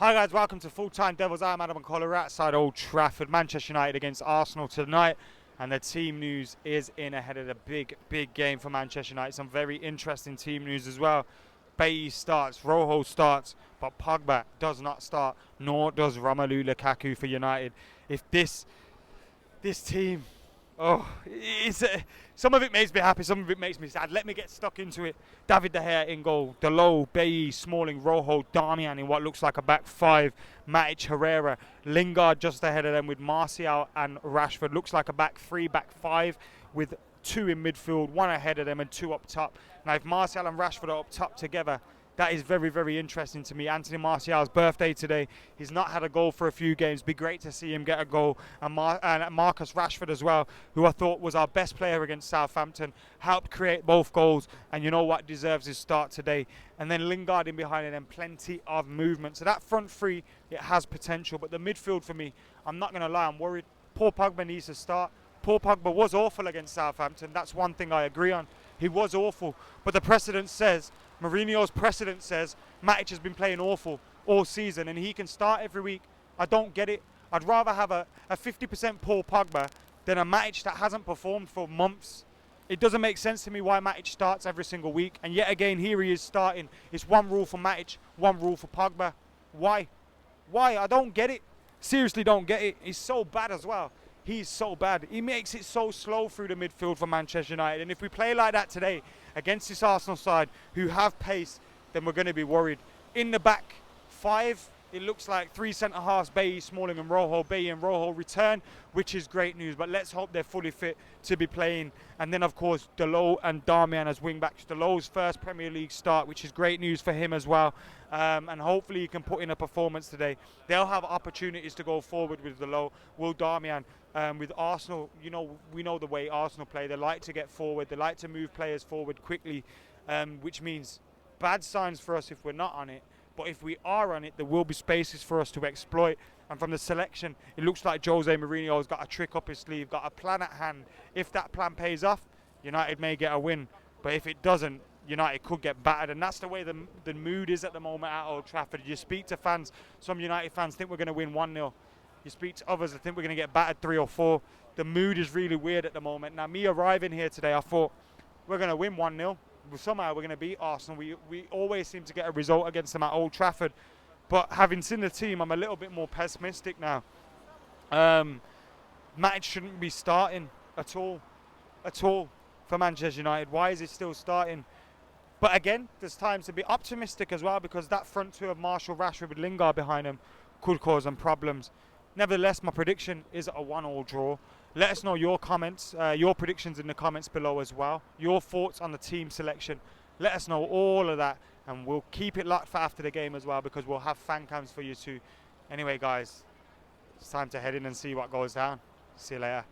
Hi guys, welcome to Full Time Devils. I'm Adam McCullough outside Old Trafford. Manchester United against Arsenal tonight, and the team news is in ahead of the big game for Manchester United. Some very interesting team news as well. Bailly starts, Rojo starts, but Pogba does not start, nor does Romelu Lukaku for United. If this team, some of it makes me happy, some of it makes me sad. Let me get stuck into it. David De Gea in goal, Dalot, Bailly, Smalling, Rojo, Darmian in what looks like a back five, Matic, Herrera, Lingard just ahead of them with Martial and Rashford. Looks like a back three, back five with two in midfield, one ahead of them and two up top. Now if Martial and Rashford are up top together, that is very interesting to me. Anthony Martial's birthday today. He's not had a goal for a few games. Be great to see him get a goal. And Marcus Rashford as well, who I thought was our best player against Southampton, helped create both goals. And you know what, deserves his start today. And then Lingard in behind him, plenty of movement. So that front three, it has potential. But the midfield for me, I'm not going to lie, I'm worried. Paul Pogba needs to start. Paul Pogba was awful against Southampton. That's one thing I agree on. He was awful. But the precedent says, Mourinho's precedent says, Matic has been playing awful all season and he can start every week. I don't get it. I'd rather have a 50% Paul Pogba than a Matic that hasn't performed for months. It doesn't make sense to me why Matic starts every single week. And yet again, here he is starting. It's one rule for Matic, one rule for Pogba. Why? Why? I don't get it. Seriously don't get it. He's so bad as well. He's so bad. He makes it so slow through the midfield for Manchester United. And if we play like that today against this Arsenal side who have pace, then we're going to be worried. In the back five, it looks like three centre-halves, Bailly, Smalling and Rojo. Bailly and Rojo return, which is great news. But let's hope they're fully fit to be playing. And then, of course, Dalot and Darmian as wing-backs. Dalot's first Premier League start, which is great news for him as well. And hopefully he can put in a performance today. They'll have opportunities to go forward with Dalot. Will Darmian? With Arsenal, we know the way Arsenal play. They like to get forward. They like to move players forward quickly, which means bad signs for us if we're not on it. But if we are on it, there will be spaces for us to exploit. And from the selection, it looks like Jose Mourinho has got a trick up his sleeve, got a plan at hand. If that plan pays off, United may get a win. But if it doesn't, United could get battered. And that's the way the mood is at the moment at Old Trafford. You speak to fans, some United fans think we're going to win 1-0. You speak to others, I think we're going to get battered 3 or 4. The mood is really weird at the moment. Now, me arriving here today, I thought we're going to win 1-0. Somehow we're going to beat Arsenal. We always seem to get a result against them at Old Trafford. But having seen the team, I'm a little bit more pessimistic now. Matic shouldn't be starting at all for Manchester United. Why is he still starting? But again, there's times to be optimistic as well, because that front two of Martial, Rashford with Lingard behind him could cause them problems. Nevertheless, my prediction is a 1-1 draw. Let us know your comments, your predictions in the comments below as well. Your thoughts on the team selection. Let us know all of that, and we'll keep it locked for after the game as well, because we'll have fan cams for you too. Anyway, guys, it's time to head in and see what goes down. See you later.